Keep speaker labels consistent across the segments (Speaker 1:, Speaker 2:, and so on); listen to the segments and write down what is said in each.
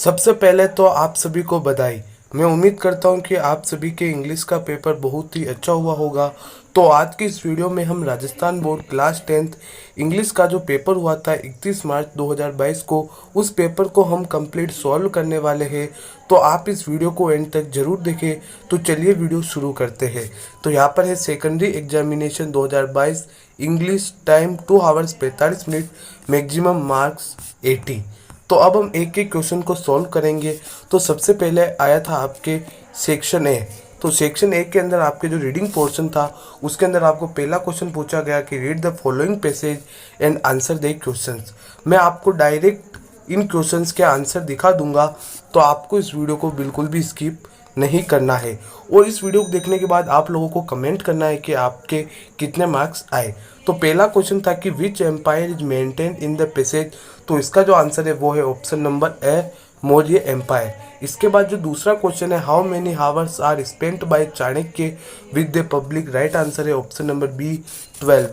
Speaker 1: सबसे पहले तो आप सभी को बधाई। मैं उम्मीद करता हूं कि आप सभी के इंग्लिश का पेपर बहुत ही अच्छा हुआ होगा। तो आज की इस वीडियो में हम Rajasthan board class 10th English का जो पेपर हुआ था 31 मार्च 2022 को, उस पेपर को हम कंप्लीट सॉल्व करने वाले हैं। तो आप इस वीडियो को एंड तक जरूर देखें। तो चलिए वीडियो शुरू करते हैं। तो यहाँ पर है secondary examination 2022 English, time 2 hours 45 minute, maximum marks 80। तो अब हम एक एक क्वेश्चन को सॉल्व करेंगे। तो सबसे पहले आया था आपके सेक्शन ए। तो सेक्शन ए के अंदर आपके जो रीडिंग पोर्शन था उसके अंदर आपको पहला क्वेश्चन पूछा गया कि read the following passage and answer the questions. मैं आपको डायरेक्ट इन क्वेश्चंस के आंसर दिखा दूंगा, तो आपको इस वीडियो को बिल्कुल भी स्किप नहीं करना है। और इस वीडियो को देखने के बाद आप लोगों को कमेंट करना है कि आपके कितने मार्क्स आए। तो पहला क्वेश्चन था कि which empire is mentioned in the passage. तो इसका जो आंसर है वो है option number A, Maurya empire. इसके बाद जो दूसरा क्वेश्चन है how many hours are spent by Chanakya with the public. Right answer है ऑप्शन नंबर बी 12।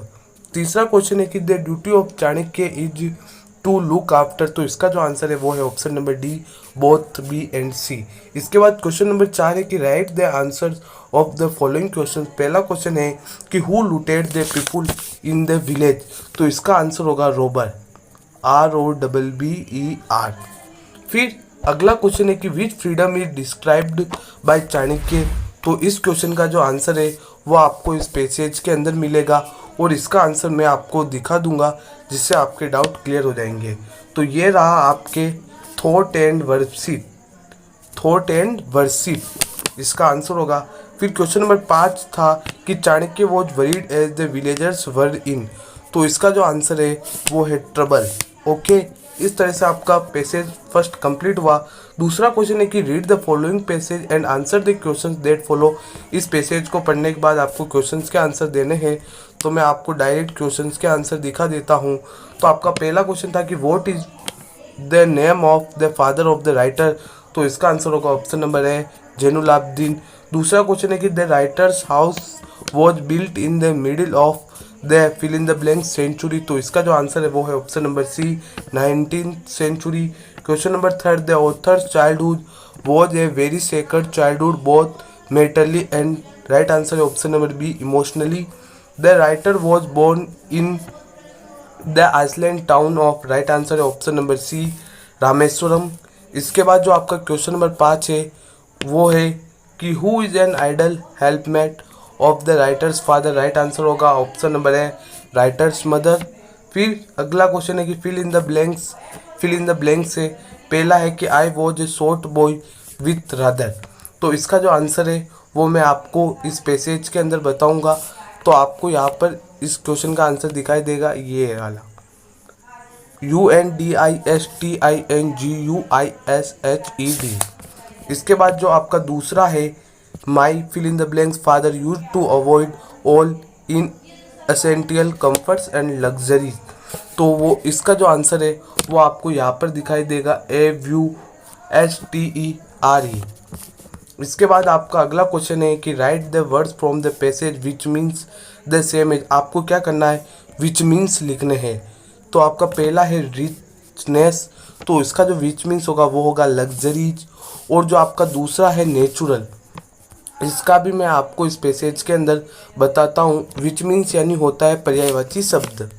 Speaker 1: तीसरा क्वेश्चन है कि the duty of Chanakya is to look after. तो इसका जो आंसर है वो है option number D, both B and सी। इसके बाद क्वेश्चन नंबर 4 है कि write the answer of the following question. पहला क्वेश्चन है कि who looted the people in the village. तो इसका आंसर होगा रोबर, ROBBER। फिर अगला क्वेश्चन है कि which freedom is described by Chanakya. तो इस क्वेश्चन का जो आंसर है वो आपको इस पैसेज के अंदर मिलेगा और इसका आंसर मैं आपको दिखा दूंगा, जिससे आपके डाउट क्लियर हो जाएंगे। तो ये रहा आपके थॉट एंड वर्शिप, इसका आंसर होगा। फिर क्वेश्चन नंबर 5 था कि Chanakya was worried as the villagers were in. तो इसका जो आंसर है वो है ट्रबल। ओके, इस तरह से आपका पैसेज फर्स्ट कंप्लीट हुआ। दूसरा क्वेश्चन है कि read the following passage and answer the questions that follow. इस पैसेज को पढ़ने के बाद आपको क्वेश्चंस के आंसर देने हैं। तो मैं आपको डायरेक्ट क्वेश्चंस के आंसर दिखा देता हूँ। तो आपका पहला क्वेश्चन था कि what is the name of the father of the writer. तो इसका आंसर होगा ऑप्शन नंबर है जैनुलाब्दीन। दूसरा क्वेश्चन है कि the writer's house was built in the middle of the fill in the blank century. तो इसका जो आंसर है वो है option number C, 19th century. Question number 3, the author's childhood was a very sacred childhood both mentally and. Right answer है option number B, emotionally. The writer was born in the island town of. Right answer है option number C, Rameswaram. इसके बाद जो आपका question number 5 है वो है कि who is an ideal helpmate of the writer's father. Right answer होगा ऑप्शन नंबर है राइटर्स मदर। फिर अगला क्वेश्चन है कि फिल इन द ब्लैंक्स से पहला है कि I was a short boy with rather. तो इसका जो आंसर है वो मैं आपको इस पैसेज के अंदर बताऊंगा। तो आपको यहाँ पर इस क्वेश्चन का आंसर दिखाई देगा, ये वाला UNDISTINGUISHED। इसके बाद जो आपका दूसरा है my fill in the blanks father used to avoid all inessential comforts and luxury. तो वो इसका जो आंसर है वो आपको यहाँ पर दिखाई देगा, AVSTERE। इसके बाद आपका अगला क्वेश्चन है कि write the words from the passage which means the same as. आपको क्या करना है, विच मीन्स लिखने हैं। तो आपका पहला है रिचनेस। तो इसका जो विच मीन्स होगा वो होगा लग्जरीज। और जो आपका दूसरा है नेचुरल, इसका भी मैं आपको इस पैसेज के अंदर बताता हूँ। विच मीन्स यानी होता है पर्यायवाची शब्द।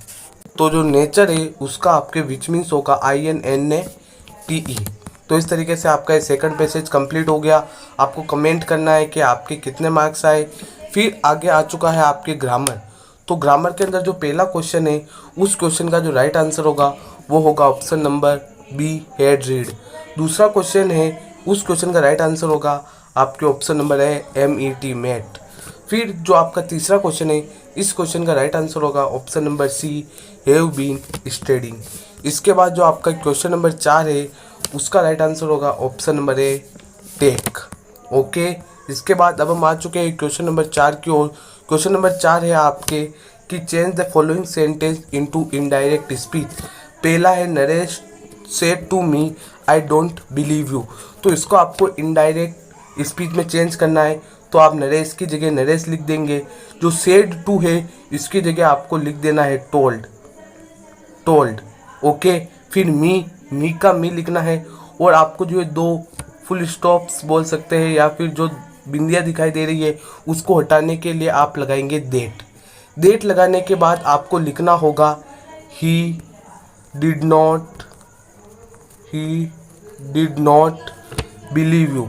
Speaker 1: तो जो नेचर है उसका आपके विच मीन्स होगा INNATE। तो इस तरीके से आपका ये सेकंड पैसेज कंप्लीट हो गया। आपको कमेंट करना है कि आपके कितने मार्क्स आए। फिर आगे आ चुका है आपके ग्रामर। तो ग्रामर के अंदर जो पहला क्वेश्चन है उस क्वेश्चन का जो राइट आंसर होगा वो होगा option number B, had read. दूसरा क्वेश्चन है उस क्वेश्चन का राइट आंसर होगा आपके ऑप्शन नंबर है MET, मैट। फिर जो आपका तीसरा क्वेश्चन है इस क्वेश्चन का राइट आंसर होगा option number C, have been studying. इसके बाद जो आपका क्वेश्चन नंबर 4 है उसका राइट आंसर होगा option number A, take. Okay, इसके बाद अब हम आ चुके हैं क्वेश्चन नंबर 4 की ओर। क्वेश्चन नंबर 4 है आपके कि change the following sentence into indirect speech. पहला है Naresh said to me I don't believe you. तो इसको आपको इनडायरेक्ट स्पीच में चेंज करना है। तो आप नरेश की जगह नरेश लिख देंगे। जो सेड टू है इसकी जगह आपको लिख देना है टोल्ड। ओके, फिर मी का मी लिखना है और आपको जो है दो फुल स्टॉप्स बोल सकते हैं या फिर जो बिंदियाँ दिखाई दे रही है उसको हटाने के लिए आप लगाएंगे देट। देट लगाने के बाद आपको लिखना होगा ही डिड नॉट बिलीव यू।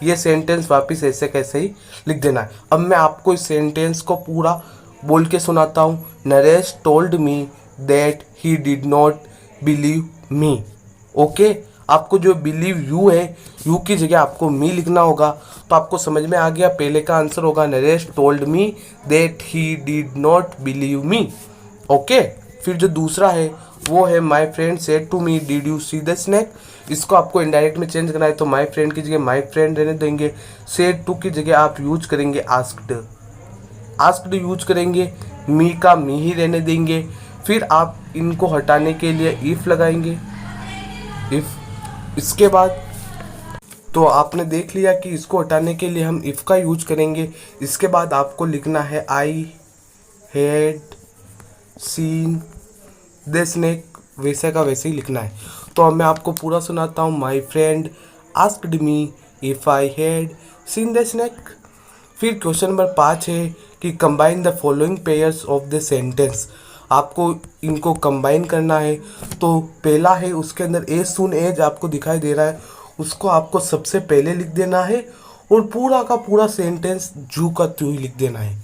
Speaker 1: ये सेंटेंस वापस ऐसे कैसे ही लिख देना है। अब मैं आपको इस सेंटेंस को पूरा बोल के सुनाता हूँ। Naresh told me that he did not believe me. Okay, आपको जो बिलीव यू है, यू की जगह आपको मी लिखना होगा। तो आपको समझ में आ गया, पहले का आंसर होगा Naresh told me that he did not believe me. Okay, फिर जो दूसरा है वो है my friend said to me did you see the snake. इसको आपको इनडायरेक्ट में चेंज करना है, तो माई फ्रेंड की जगह माई फ्रेंड रहने देंगे। सेड टू की जगह आप यूज करेंगे आस्क्ड, आस्क्ड यूज करेंगे। मी का मी ही रहने देंगे। फिर आप इनको हटाने के लिए इफ लगाएंगे, इफ। इसके बाद तो आपने देख लिया कि इसको हटाने के लिए हम इफ का यूज करेंगे। इसके बाद आपको लिखना है I had seen the snake, वैसे का वैसे ही लिखना है। तो अब मैं आपको पूरा सुनाता हूँ। My friend asked me if I had seen the snake. फिर क्वेश्चन नंबर 5 है कि combine the following pairs of the sentence. आपको इनको कंबाइन करना है। तो पहला है, उसके अंदर एज सुन एज आपको दिखाई दे रहा है, उसको आपको सबसे पहले लिख देना है और पूरा का पूरा सेंटेंस जू का त्यों ही लिख देना है।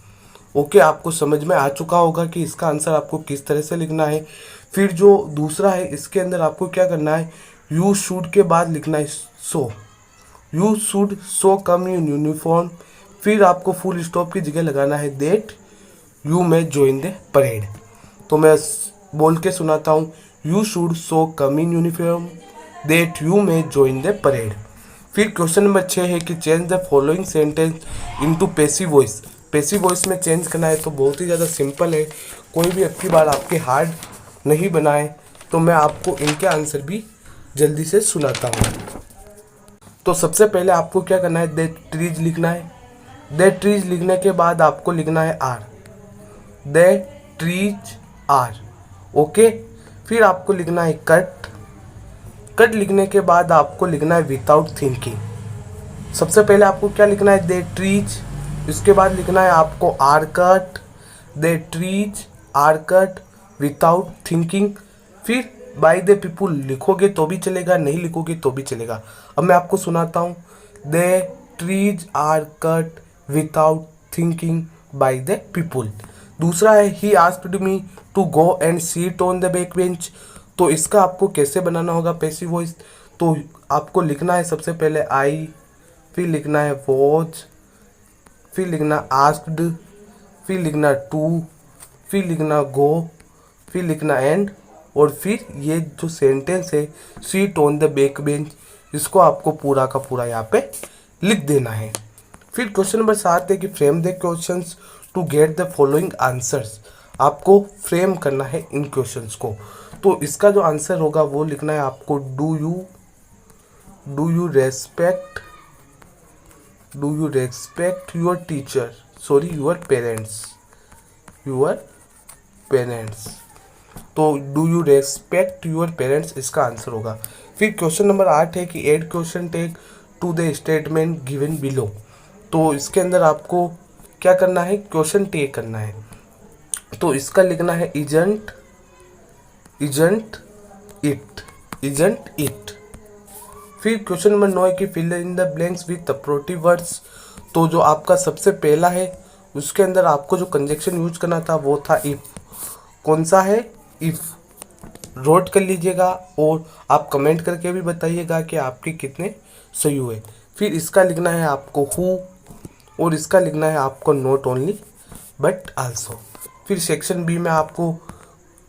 Speaker 1: ओके, आपको समझ में आ चुका होगा कि इसका आंसर आपको किस तरह से लिखना है। फिर जो दूसरा है, इसके अंदर आपको क्या करना है, यू शुड के बाद लिखना है so, you should so come in uniform. फिर आपको फुल स्टॉप की जगह लगाना है that you may join the parade. तो मैं बोल के सुनाता हूँ, you should so come in uniform that you may join the parade. फिर क्वेश्चन नंबर 6 है कि change the following sentence into passive voice. Passive voice में चेंज करना है, तो बहुत ही ज़्यादा सिंपल है, कोई भी अब की बार आपके हार्ड नहीं बनाए। तो मैं आपको इनके आंसर भी जल्दी से सुनाता हूँ। तो सबसे पहले आपको क्या करना है, दैट ट्रीज लिखना है। दैट ट्रीज लिखने के बाद आपको लिखना है are, that trees are. Okay, फिर आपको लिखना है कट। कट लिखने के बाद आपको लिखना है विदाउट थिंकिंग। सबसे पहले आपको क्या लिखना है, दैट ट्रीज। इसके बाद लिखना है आपको are cut, that trees are cut without thinking. फिर बाय द पीपुल लिखोगे तो भी चलेगा, नहीं लिखोगे तो भी चलेगा। अब मैं आपको सुनाता हूँ, the trees are cut without thinking by the people. दूसरा है he asked me to go and sit on the back bench. तो इसका आपको कैसे बनाना होगा पैसिव वॉइस, तो आपको लिखना है सबसे पहले आई, फिर लिखना है वॉज, फिर लिखना आस्क्ड, फिर लिखना टू, फिर लिखना गो, फिर लिखना एंड, और फिर ये जो सेंटेंस है seat on the back bench, इसको आपको पूरा का पूरा यहाँ पे लिख देना है। फिर क्वेश्चन नंबर 7 है कि frame the questions to get the following answers. आपको फ्रेम करना है इन क्वेश्चंस को। तो इसका जो आंसर होगा वो लिखना है आपको, do you respect your teacher, sorry your parents. तो do you respect your parents इसका आंसर होगा। फिर क्वेश्चन नंबर 8 है कि add question tag to the statement given below. तो इसके अंदर आपको क्या करना है, क्वेश्चन टैग करना है। तो इसका लिखना है इजंट इट। फिर क्वेश्चन नंबर 9 है कि fill in the blanks with appropriate words. तो जो आपका सबसे पहला है उसके अंदर आपको जो कंजक्शन यूज करना था वो था इफ। कौन सा है, इफ। नोट कर लीजिएगा और आप कमेंट करके भी बताइएगा कि आपके कितने सही हुए। फिर इसका लिखना है आपको हु, और इसका लिखना है आपको नॉट ओनली बट आल्सो। फिर सेक्शन बी में आपको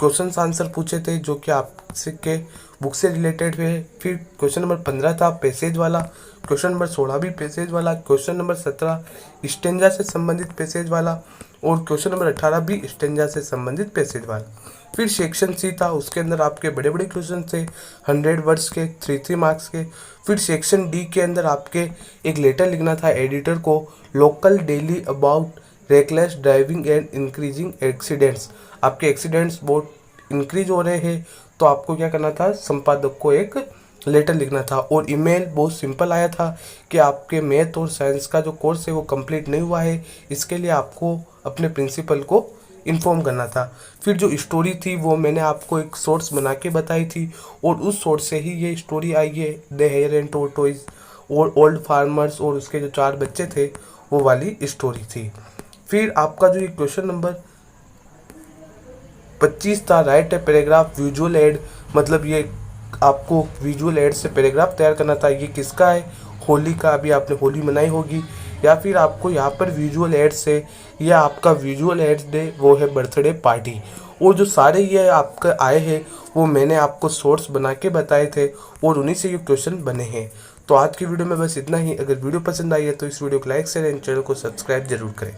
Speaker 1: क्वेश्चन आंसर पूछे थे जो कि आपसे के बुक से रिलेटेड है। फिर क्वेश्चन नंबर 15 था पैसेज वाला, क्वेश्चन नंबर 16 भी पैसेज वाला, क्वेश्चन नंबर 17 स्टेंजा से संबंधित पैसेज वाला, और क्वेश्चन नंबर 18 भी स्टेंजा से संबंधित पैसेज वाला। फिर सेक्शन सी था, उसके अंदर आपके बड़े बड़े क्वेश्चन थे 100 वर्ड्स के, 3 मार्क्स के। फिर सेक्शन डी के अंदर आपके एक लेटर लिखना था एडिटर को, local daily about reckless driving and increasing accidents. आपके एक्सीडेंट्स बहुत इंक्रीज हो रहे हैं, तो आपको क्या करना था, संपादक को एक लेटर लिखना था। और ईमेल बहुत सिंपल आया था कि आपके मैथ और साइंस का जो कोर्स है वो कंप्लीट नहीं हुआ है, इसके लिए आपको अपने प्रिंसिपल को इन्फॉर्म करना था। फिर जो स्टोरी थी वो मैंने आपको एक शॉर्ट्स बना के बताई थी, और उस शॉर्ट से ही ये स्टोरी आई है, द हेयर एंड टोरटॉइस और ओल्ड फार्मर्स और उसके जो 4 बच्चे थे वो वाली स्टोरी थी। फिर आपका जो ये क्वेश्चन नंबर 25 था, राइट है पैराग्राफ विजुअल एड, मतलब ये आपको विजुअल एड से पैराग्राफ तैयार करना था। ये किसका है? होली का, अभी आपने होली मनाई होगी। या फिर आपको यहाँ पर विजुअल एड से, ये आपका विजुअल एड्स डे वो है बर्थडे पार्टी। और जो सारे ये आपके आए हैं वो मैंने आपको शॉर्ट्स बना के बताए थे, और उन्हीं से ये क्वेश्चन बने हैं। तो आज की वीडियो में बस इतना ही। अगर वीडियो पसंद आई है तो इस वीडियो को लाइक शेयर एंड चैनल को सब्सक्राइब जरूर करें।